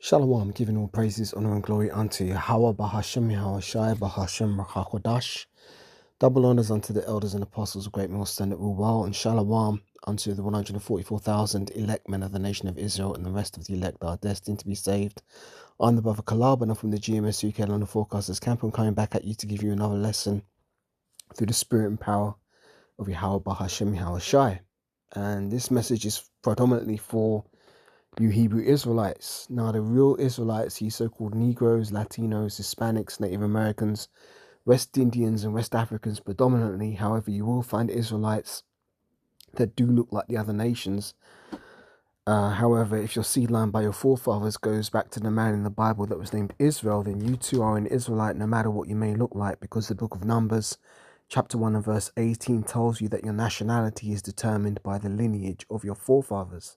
Shalom, giving all praises, honor, and glory unto Yahweh Bahashem, Yahweh Shai, Bahashem, Rakakodash. Double honors unto the elders and apostles of great millstone that rule well, and shalom unto the 144,000 elect men of the nation of Israel and the rest of the elect that are destined to be saved. I'm the brother Kalab, and I'm from the GMS UK London Forecasters Camp. I'm coming back at you to give you another lesson through the spirit and power of Yahweh Bahashem, Yahweh Shai. And this message is predominantly for you Hebrew Israelites. Now, the real Israelites, you so-called Negroes, Latinos, Hispanics, Native Americans, West Indians, and West Africans predominantly. However, you will find Israelites that do look like the other nations. However, if your seed line by your forefathers goes back to the man in the Bible that was named Israel, then you too are an Israelite no matter what you may look like, because the book of Numbers, chapter 1 and verse 18 tells you that your nationality is determined by the lineage of your forefathers.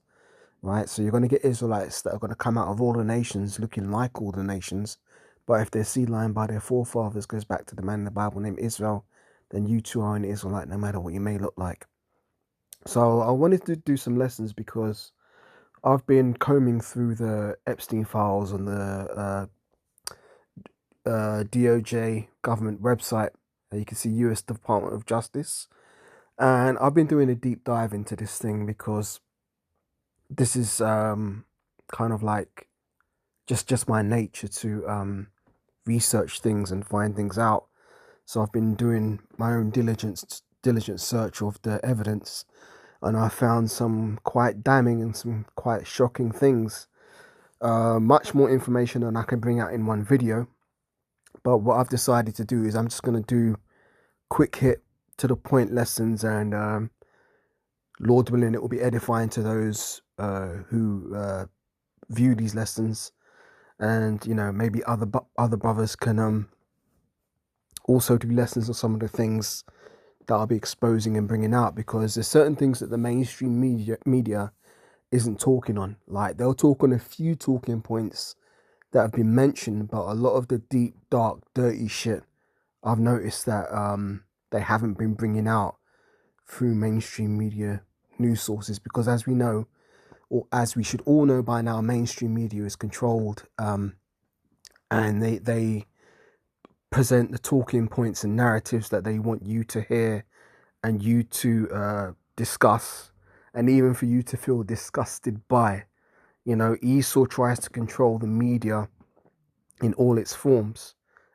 Right, so you're going to get Israelites that are going to come out of all the nations looking like all the nations, but if their seed line by their forefathers goes back to the man in the Bible named Israel, then you too are an Israelite no matter what you may look like. So I wanted to do some lessons because I've been combing through the Epstien files on the DOJ government website. You can see US Department of Justice, and I've been doing a deep dive into this thing because this is kind of like just my nature to research things and find things out. So I've been doing my own diligent search of the evidence, and I found some quite damning and some quite shocking things. Much more information than I can bring out in one video. But what I've decided to do is I'm just going to do quick hit to the point lessons, and Lord willing, it will be edifying to those who view these lessons, and maybe other brothers can also do lessons on some of the things that I'll be exposing and bringing out, because there's certain things that the mainstream media isn't talking on. Like, they'll talk on a few talking points that have been mentioned, but a lot of the deep, dark, dirty shit I've noticed that they haven't been bringing out through mainstream media news sources, because as we know, or as we should all know by now, mainstream media is controlled, and they present the talking points and narratives that they want you to hear and you to discuss, and even for you to feel disgusted by. Esau tries to control the media in all its forms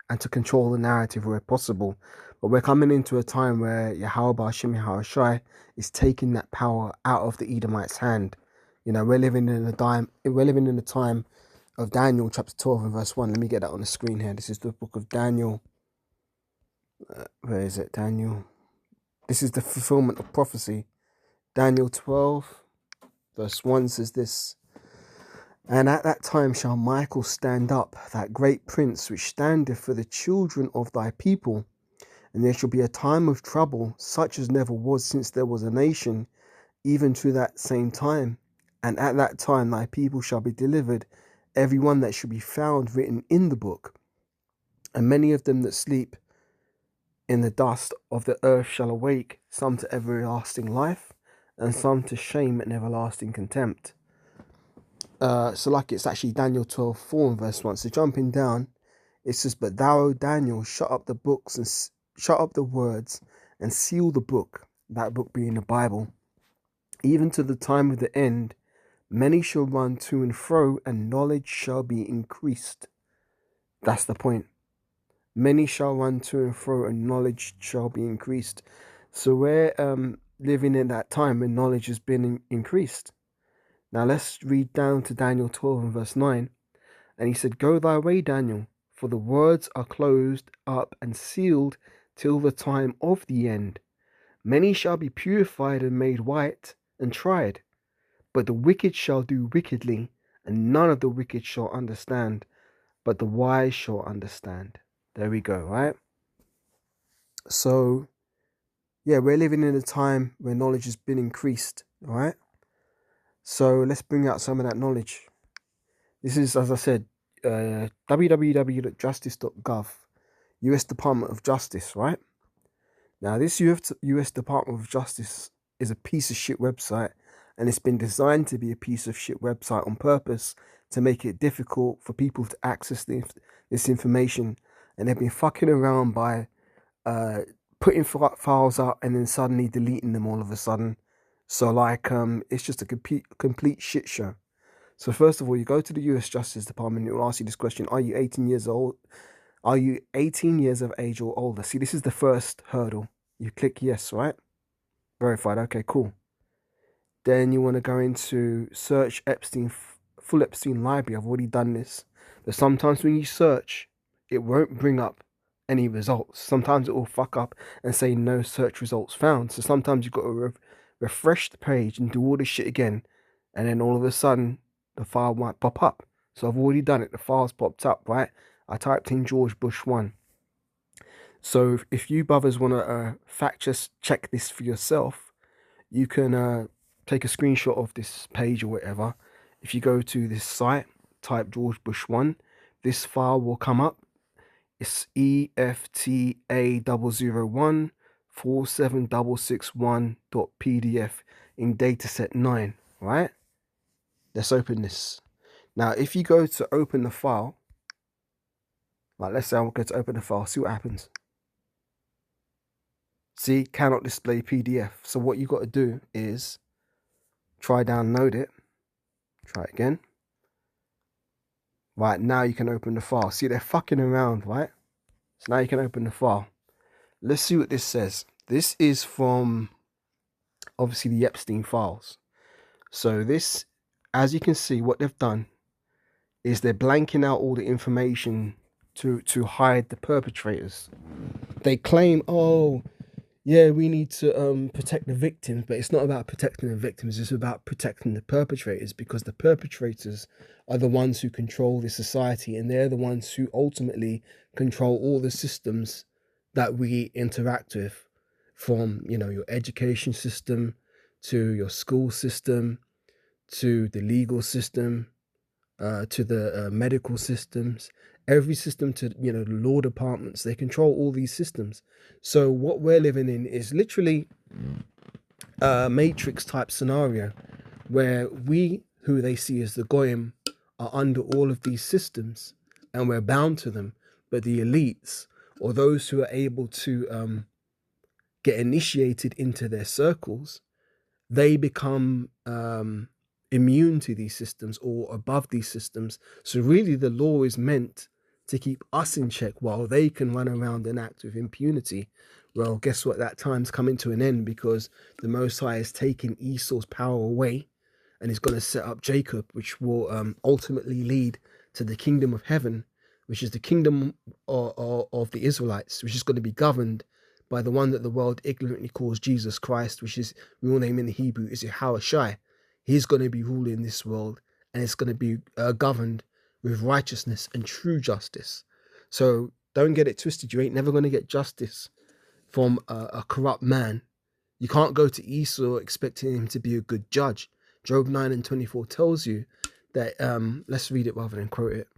and to control the narrative where possible. But we're coming into a time where Yahweh Hashem Yahweh Shai is taking that power out of the Edomites' hand. We're living in a time of Daniel chapter 12 and verse 1. Let me get that on the screen here. This is the book of Daniel. Where is it? Daniel. This is the fulfillment of prophecy. Daniel 12 verse 1 says this: "And at that time shall Michael stand up, that great prince which standeth for the children of thy people. And there shall be a time of trouble, such as never was since there was a nation, even to that same time. And at that time thy people shall be delivered, every one that shall be found written in the book. And many of them that sleep in the dust of the earth shall awake, some to everlasting life, and some to shame and everlasting contempt." So like it's actually Daniel 12:4 and verse 1. So jumping down, it says, "But thou, O Daniel, shut up the books and shut up the words and seal the book," that book being the Bible, "even to the time of the end. Many shall run to and fro, and knowledge shall be increased." That's the point. Many shall run to and fro, and knowledge shall be increased. So we're living in that time when knowledge has been increased. Now let's read down to Daniel 12 and verse 9. "And he said, Go thy way, Daniel, for the words are closed up and sealed till the time of the end. Many shall be purified and made white and tried. But the wicked shall do wickedly, and none of the wicked shall understand, but the wise shall understand." There we go, right? So, yeah, we're living in a time where knowledge has been increased, right? So let's bring out some of that knowledge. This is, as I said, www.justice.gov, US Department of Justice, right? Now, this US Department of Justice is a piece of shit website, and it's been designed to be a piece of shit website on purpose to make it difficult for people to access this information. And they've been fucking around by uh, putting files up and then suddenly deleting them all of a sudden. So like it's just a complete shit show. So first of all, you go to the US Justice Department, it will ask you this question: Are you 18 years old? Are you 18 years of age or older? See, this is the first hurdle. You click yes, right? Verified. Okay, cool. Then you want to go into search Epstein, full Epstein library. I've already done this. But sometimes when you search, it won't bring up any results. Sometimes it will fuck up and say no search results found. So sometimes you've got to refresh the page and do all this shit again. And then all of a sudden, the file might pop up. So I've already done it. The file's popped up, right? I typed in George Bush 1. So if you brothers want to fact check this for yourself, you can take a screenshot of this page or whatever. If you go to this site, type George Bush 1, this file will come up. It's EFTA001-47661.pdf in dataset 9, right? Let's open this. Now, if you go to open the file, like let's say I'm going to open the file, see what happens. See, cannot display PDF. So what you got to do is try download it. Try it again. Right, now you can open the file. See, they're fucking around, right? So now you can open the file. Let's see what this says. This is from, obviously, the Epstein files. So this, as you can see, what they've done is they're blanking out all the information to hide the perpetrators. They claim, oh, yeah, we need to protect the victims, but it's not about protecting the victims, it's about protecting the perpetrators, because the perpetrators are the ones who control the society, and they're the ones who ultimately control all the systems that we interact with, from, you know, your education system to your school system to the legal system to the medical systems, every system, to, you know, the law departments. They control all these systems. So what we're living in is literally a matrix type scenario where we, who they see as the goyim, are under all of these systems and we're bound to them. But the elites, or those who are able to get initiated into their circles, they become immune to these systems or above these systems. So really the law is meant to keep us in check while they can run around and act with impunity. Well, guess what? That time's coming to an end, because the Most High has taken Esau's power away and is going to set up Jacob, which will ultimately lead to the kingdom of heaven, which is the kingdom of the Israelites, which is going to be governed by the one that the world ignorantly calls Jesus Christ, which is, real name in the Hebrew is Yahushua. He's going to be ruling this world, and it's going to be governed with righteousness and true justice. So don't get it twisted. You ain't never going to get justice from a corrupt man. You can't go to Esau expecting him to be a good judge. Job 9:24 tells you that, let's read it rather than quote it.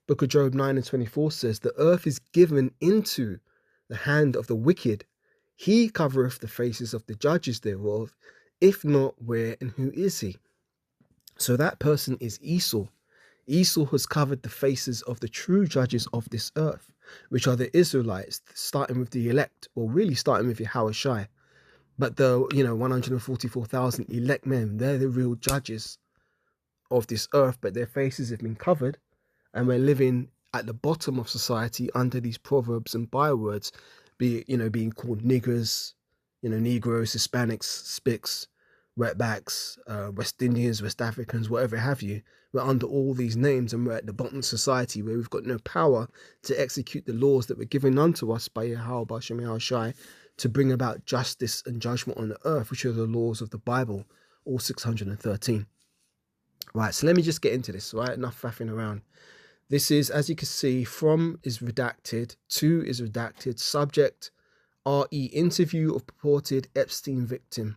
Book of Job 9:24 says, the earth is given into the hand of the wicked. He covereth the faces of the judges thereof. If not, where and who is he? So that person is Esau. Esau has covered the faces of the true judges of this earth, which are the Israelites, starting with the elect, or really starting with Yahushua. But the 144,000 elect men, they're the real judges of this earth, but their faces have been covered. And we're living at the bottom of society under these proverbs and bywords, being called niggers, Negroes, Hispanics, Spics, wetbacks, West Indians, West Africans, whatever have you. We're under all these names, and we're at the bottom of society where we've got no power to execute the laws that were given unto us by Yahweh Bashem Yahushai to bring about justice and judgment on the earth, which are the laws of the Bible, all 613. Right, so let me just get into this, right? Enough faffing around. This is, as you can see, from is redacted, to is redacted, subject, RE, interview of purported Epstein victim.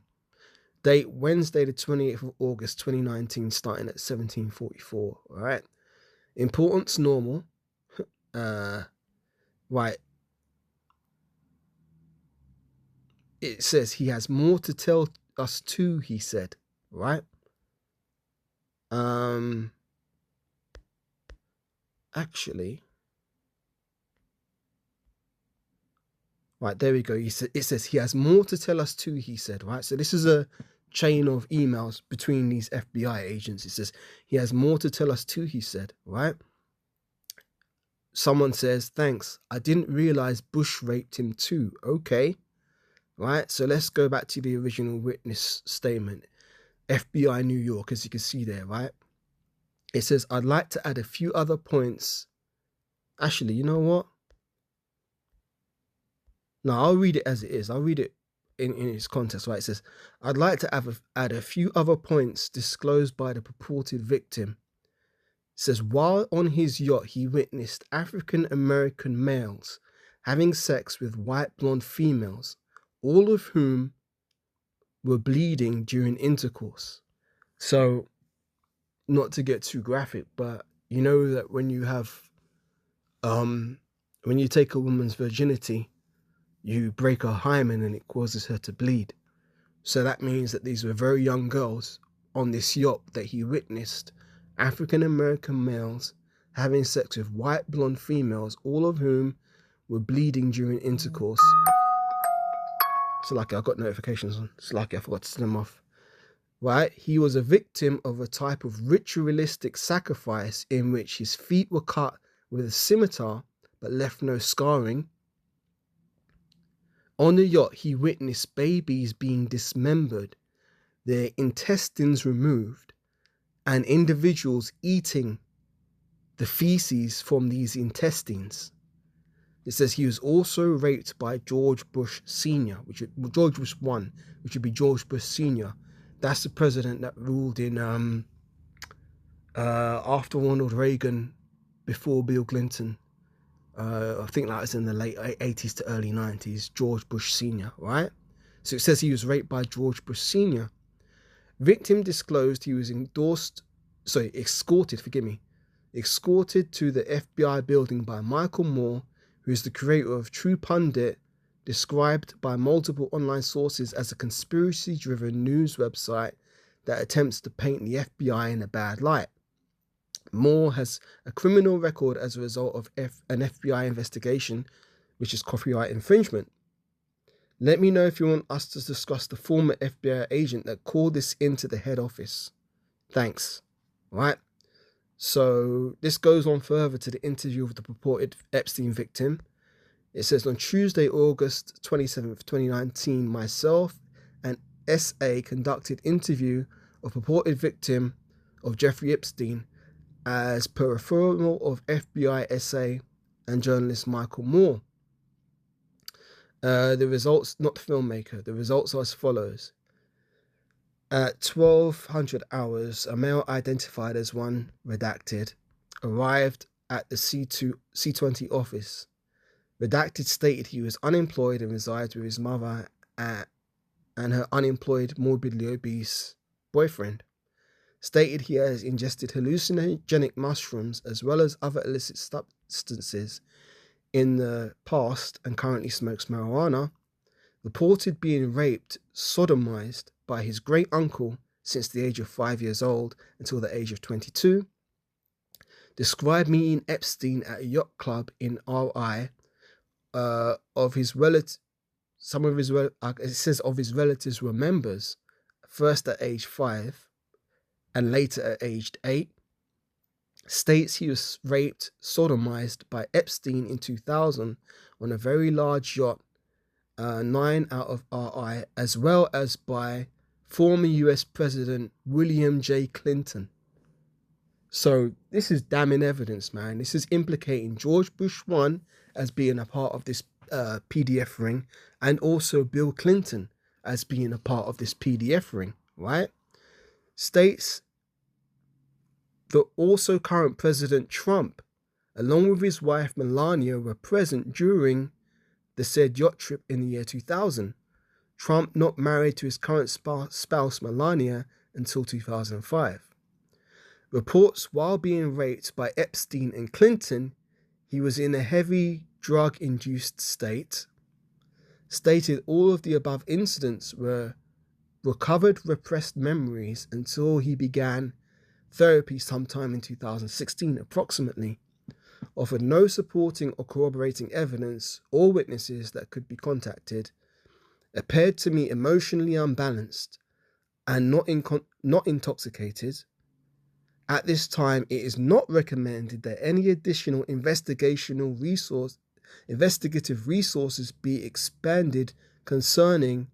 Date, Wednesday the 28th of August 2019, starting at 17:44, all right? Importance, normal. right? It says he has more to tell us too, he said, right? Um, actually, right, there we go. It says he has more to tell us too, he said, right? So this is a chain of emails between these FBI agents. It says he has more to tell us too, he said, right? Someone says, thanks, I didn't realize Bush raped him too. Okay, right? So let's go back to the original witness statement. FBI New York, as you can see there, right? It says, I'd like to add a few other points. Actually, you know what? No, I'll read it as it is. I'll read it in its context, right? It says, I'd like to add a few other points disclosed by the purported victim. It says, while on his yacht, he witnessed African American males having sex with white blonde females, all of whom were bleeding during intercourse. So, not to get too graphic, but you know that when you have, when you take a woman's virginity, you break her hymen and it causes her to bleed. So that means that these were very young girls on this yacht that he witnessed African American males having sex with white blonde females, all of whom were bleeding during intercourse. It's lucky I got notifications on. It's lucky I forgot to turn them off. Right? He was a victim of a type of ritualistic sacrifice in which his feet were cut with a scimitar but left no scarring. On the yacht, he witnessed babies being dismembered, their intestines removed, and individuals eating the feces from these intestines. It says he was also raped by George Bush Sr., George Bush 1, which would be George Bush Sr. That's the president that ruled in after Ronald Reagan, before Bill Clinton. I think that was in the late 80s to early 90s, George Bush Sr., right? So it says he was raped by George Bush Sr. Victim disclosed he was escorted to the FBI building by Michael Moore, who is the creator of True Pundit, described by multiple online sources as a conspiracy-driven news website that attempts to paint the FBI in a bad light. Moore has a criminal record as a result of an FBI investigation, which is copyright infringement. Let me know if you want us to discuss the former FBI agent that called this into the head office. Thanks. Right? So this goes on further to the interview of the purported Epstein victim. It says, on Tuesday, August 27th, 2019, myself and SA conducted interview of purported victim of Jeffrey Epstein as per referral of FBI SA and journalist Michael Moore. The results, not the filmmaker, the results are as follows. At 1200 hours, a male identified as one redacted arrived at the C20 office. Redacted stated he was unemployed and resides with his mother and her unemployed, morbidly obese boyfriend. Stated he has ingested hallucinogenic mushrooms as well as other illicit substances in the past and currently smokes marijuana. Reported being raped, sodomized by his great uncle since the age of 5 years old until the age of 22. Described meeting Epstein at a yacht club in RI. Of his relatives, it says of his relatives were members, first at age 5 and later at aged 8. States he was raped, sodomized by Epstein in 2000 on a very large yacht, 9 out of RI, as well as by former US President William J. Clinton. So this is damning evidence, man. This is implicating George Bush 1 as being a part of this PDF ring, and also Bill Clinton as being a part of this PDF ring, right? States that also current President Trump, along with his wife Melania, were present during the said yacht trip in the year 2000. Trump not married to his current spouse Melania until 2005. Reports while being raped by Epstein and Clinton, he was in a heavy drug-induced state, stated all of the above incidents were recovered repressed memories until he began therapy sometime in 2016 approximately, offered no supporting or corroborating evidence or witnesses that could be contacted, appeared to me emotionally unbalanced and not intoxicated. At this time, it is not recommended that any additional investigative resources be expanded concerning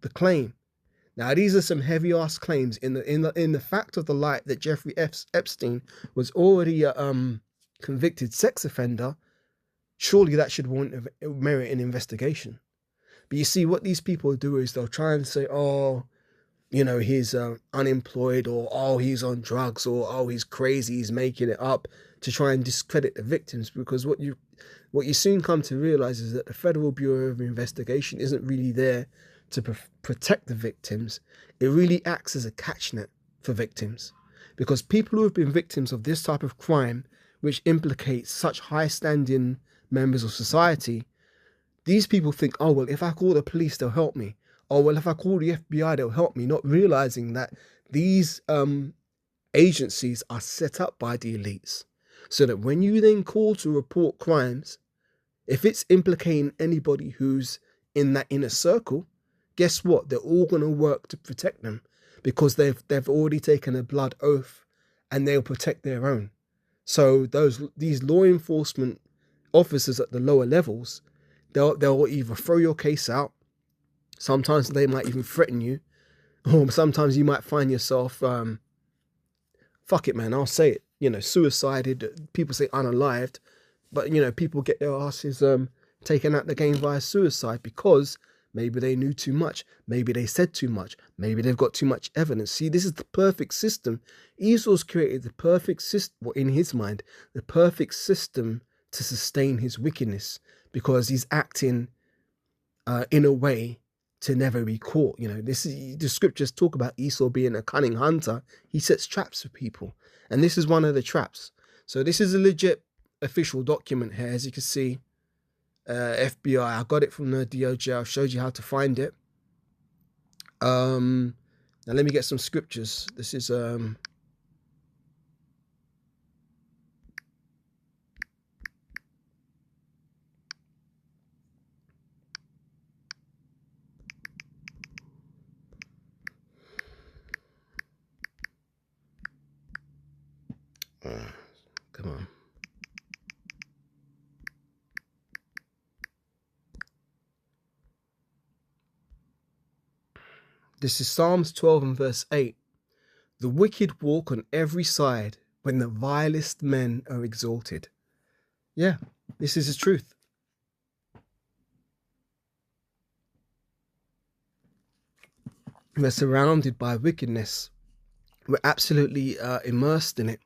the claim. Now, these are some heavy-ass claims in the fact of the light that Jeffrey Epstein was already a convicted sex offender. Surely that should merit an investigation. But you see, what these people do is they'll try and say, oh, you know, he's unemployed, or oh, he's on drugs, or oh, he's crazy, he's making it up, to try and discredit the victims. Because what you soon come to realize is that the Federal Bureau of Investigation isn't really there to protect the victims. It really acts as a catch net for victims, because people who have been victims of this type of crime, which implicates such high-standing members of society, these people think, oh, well, if I call the police, they'll help me. Oh, well, if I call the FBI, they'll help me, not realizing that these agencies are set up by the elites, so that when you then call to report crimes, if it's implicating anybody who's in that inner circle, guess what? They're all going to work to protect them, because they've already taken a blood oath, and they'll protect their own. So these law enforcement officers at the lower levels, they'll either throw your case out. Sometimes they might even threaten you, or sometimes you might find yourself, fuck it, man, I'll say it, you know, suicided. People say unalived, but, you know, people get their asses taken out the game via suicide because maybe they knew too much, maybe they said too much, maybe they've got too much evidence. See, this is the perfect system. Esau's created the perfect system, well, in his mind, the perfect system to sustain his wickedness, because he's acting in a way to never be caught. You know, the scriptures talk about Esau being a cunning hunter. He sets traps for people, and this is one of the traps. So this is a legit official document here, as you can see. FBI, I got it from the DOJ. I showed you how to find it. Now let me get some scriptures. This is come on. This is Psalms 12 and verse 8. The wicked walk on every side when the vilest men are exalted. Yeah, this is the truth. We're surrounded by wickedness. We're absolutely immersed in it.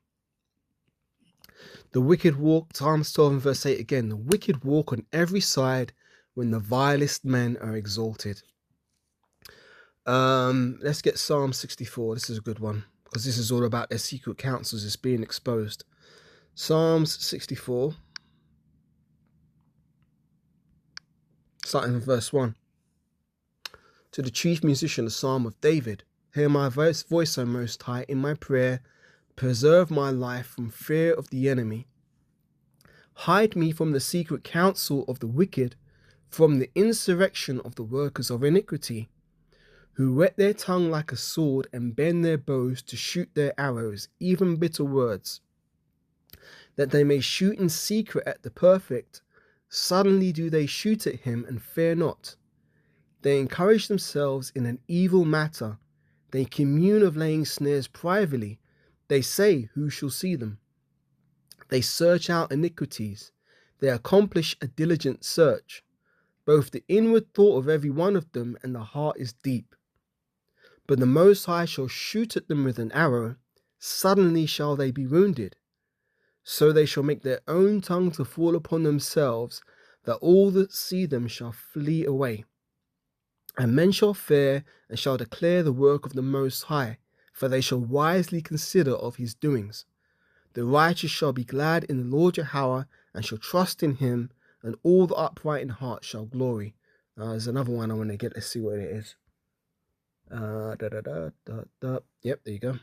The wicked walk, Psalms 12 and verse 8 again, the wicked walk on every side when the vilest men are exalted. Let's get Psalm 64. This is a good one, because this is all about their secret counsels is being exposed. Psalms 64, starting from verse 1. To the chief musician, a psalm of David. Hear my voice, O Most High, in my prayer. Preserve my life from fear of the enemy. Hide me from the secret counsel of the wicked, from the insurrection of the workers of iniquity, who whet their tongue like a sword and bend their bows to shoot their arrows, even bitter words, that they may shoot in secret at the perfect. Suddenly do they shoot at him and fear not. They encourage themselves in an evil matter. They commune of laying snares privately. They say, who shall see them? They search out iniquities. They accomplish a diligent search. Both the inward thought of every one of them and the heart is deep. But the Most High shall shoot at them with an arrow. Suddenly shall they be wounded. So they shall make their own tongue to fall upon themselves, that all that see them shall flee away. And men shall fear and shall declare the work of the Most High, for they shall wisely consider of his doings. The righteous shall be glad in the Lord Yahweh, and shall trust in him. and all the upright in heart shall glory. There's another one I want to get. Let's see what it is. Yep, there you go.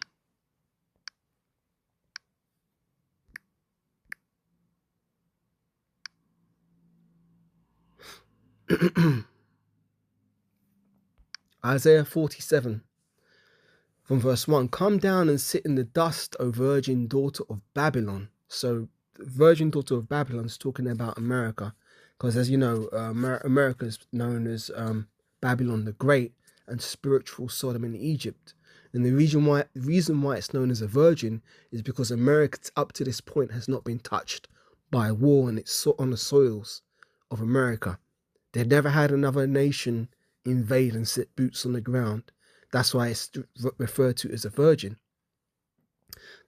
Isaiah 47 from verse 1. Come down and sit in the dust, O virgin daughter of Babylon. So virgin daughter of Babylon is talking about America, because as you know, America is known as Babylon the Great and spiritual Sodom in Egypt. And the reason why it's known as a virgin is because America up to this point has not been touched by war, and it's on the soils of America. They've never had another nation invade and set boots on the ground. That's why it's referred to as a virgin.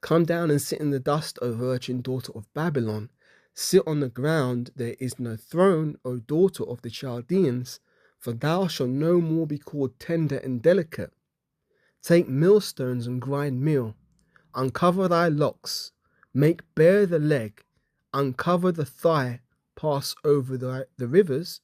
Come down and sit in the dust, O virgin daughter of Babylon. Sit on the ground, there is no throne, O daughter of the Chaldeans, for thou shalt no more be called tender and delicate. Take millstones and grind meal. Uncover thy locks, make bare the leg, uncover the thigh, pass over the rivers.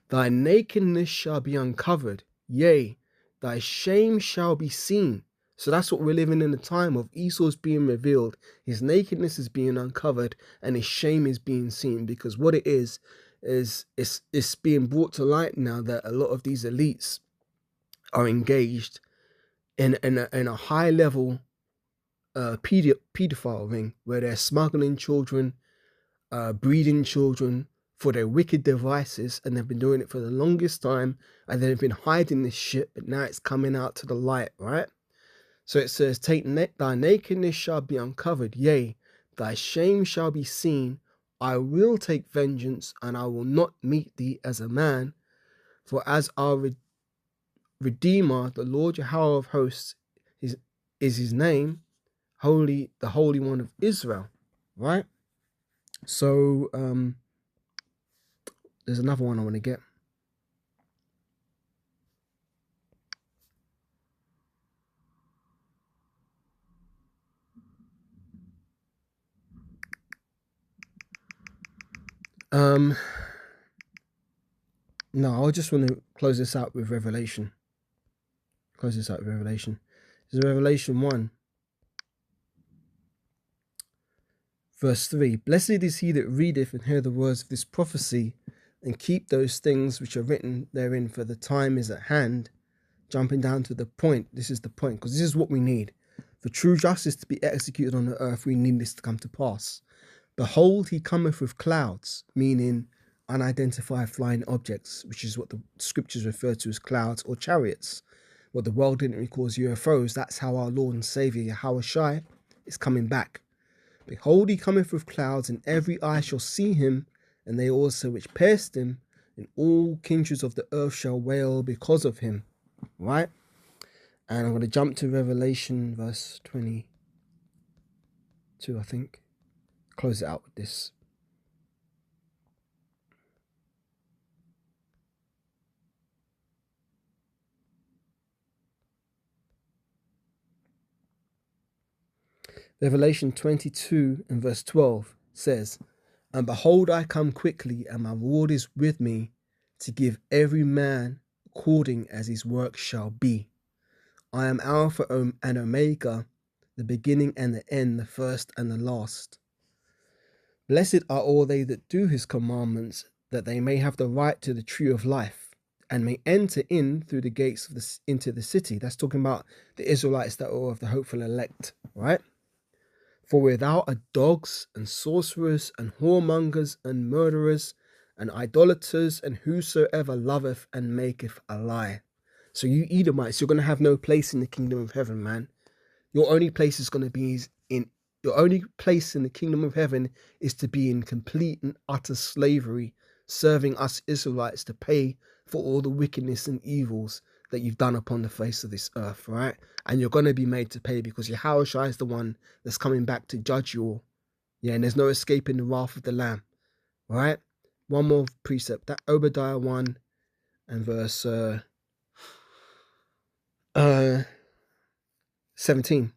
Thy nakedness shall be uncovered, yea, thy shame shall be seen. So that's what we're living in the time of. Esau's being revealed, his nakedness is being uncovered, and his shame is being seen. Because what it is it's being brought to light now that a lot of these elites are engaged in a high level pedophile ring, where they're smuggling children, breeding children for their wicked devices, and they've been doing it for the longest time, and they've been hiding this shit, but now it's coming out to the light, right? So it says, take thy nakedness shall be uncovered, yea, thy shame shall be seen. I will take vengeance, and I will not meet thee as a man, for as our Redeemer, the Lord Yahweh of hosts, is his name, holy, the Holy One of Israel, right? So there's another one I want to get. No, I just want to close this out with Revelation. This is Revelation 1, verse 3. Blessed is he that readeth and hear the words of this prophecy, and keep those things which are written therein, for the time is at hand. Jumping down to the point, this is the point, because this is what we need. For true justice to be executed on the earth, we need this to come to pass. Behold, he cometh with clouds, meaning unidentified flying objects, which is what the scriptures refer to as clouds or chariots. What the world didn't recall as UFOs, that's how our Lord and Saviour Yahweh Shai is coming back. Behold, he cometh with clouds, and every eye shall see him, and they also which pierced him, and all kindreds of the earth shall wail because of him. Right? And I'm going to jump to Revelation verse 22, I think. Close it out with this. Revelation 22 and verse 12 says, and behold, I come quickly, and my reward is with me, to give every man according as his work shall be. I am Alpha and Omega, the beginning and the end, the first and the last. Blessed are all they that do his commandments, that they may have the right to the tree of life, and may enter in through the gates of into the city. That's talking about the Israelites that are of the hopeful elect, right? For without are dogs and sorcerers and whoremongers and murderers and idolaters and whosoever loveth and maketh a lie. So you Edomites, you're going to have no place in the kingdom of heaven, man. Your only place is going to be your only place in the kingdom of heaven is to be in complete and utter slavery, serving us Israelites to pay for all the wickedness and evils that you've done upon the face of this earth, right? And you're going to be made to pay, because Yahweh Shai is the one that's coming back to judge you all. Yeah, and there's no escaping the wrath of the Lamb, right? One more precept, that Obadiah 1 and verse 17.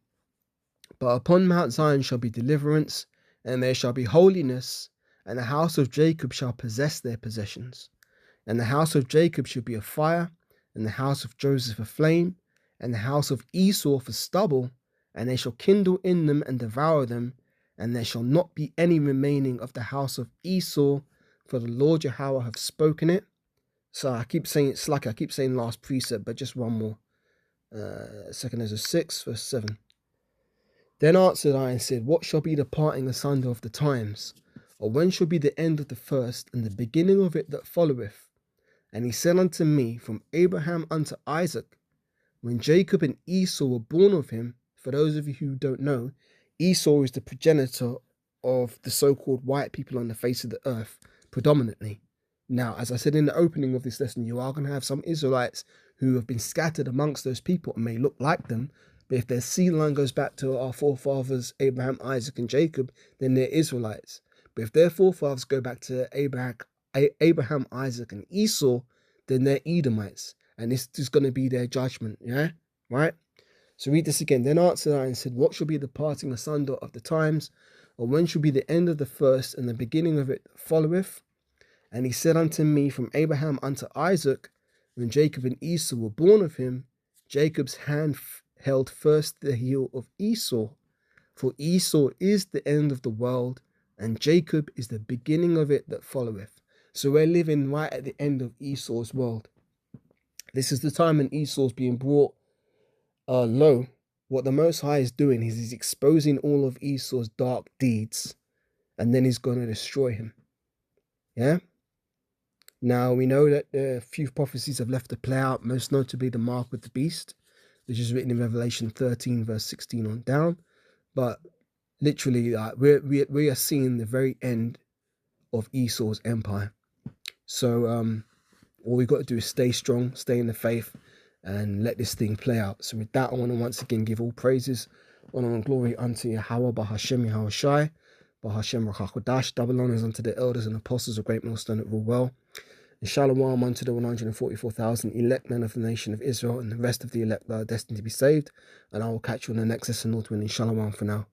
But upon Mount Zion shall be deliverance, and there shall be holiness, and the house of Jacob shall possess their possessions. And the house of Jacob shall be a fire, and the house of Joseph a flame, and the house of Esau for stubble, and they shall kindle in them and devour them, and there shall not be any remaining of the house of Esau, for the Lord Yahweh hath spoken it. So I keep saying it's like I keep saying last precept, but just one more. 2 Ezra 6, verse 7. Then answered I and said, what shall be the parting asunder of the times? Or when shall be the end of the first, and the beginning of it that followeth? And he said unto me, from Abraham unto Isaac, when Jacob and Esau were born of him. For those of you who don't know, Esau is the progenitor of the so-called white people on the face of the earth, predominantly. Now, as I said in the opening of this lesson, you are going to have some Israelites who have been scattered amongst those people and may look like them. But if their seed line goes back to our forefathers, Abraham, Isaac, and Jacob, then they're Israelites. But if their forefathers go back to Abraham, Isaac, and Esau, then they're Edomites. And this is going to be their judgment, yeah? Right? So read this again. Then answered I and said, what shall be the parting asunder of the times? Or when shall be the end of the first, and the beginning of it followeth? And he said unto me, from Abraham unto Isaac, when Jacob and Esau were born of him, Jacob's hand held first the heel of Esau. For Esau is the end of the world, and Jacob is the beginning of it that followeth. So we're living right at the end of Esau's world. This is the time when Esau's being brought low. What the Most High is doing is he's exposing all of Esau's dark deeds, and then he's going to destroy him. Yeah? Now, we know that a few prophecies have left to play out, most notably the mark of the beast, which is written in Revelation 13, verse 16 on down. But literally, we are seeing the very end of Esau's empire. So all we've got to do is stay strong, stay in the faith, and let this thing play out. So with that, I want to once again give all praises, honor and glory unto Yahweh, Bahashem Yahweh Shai, Bahashem Rachakodash, double honors unto the elders and apostles of Great Millstone that rule well. And shalom unto the 144,000 elect men of the nation of Israel and the rest of the elect that are destined to be saved. And I will catch you on the next lesson, Lord willing. Shalom for now.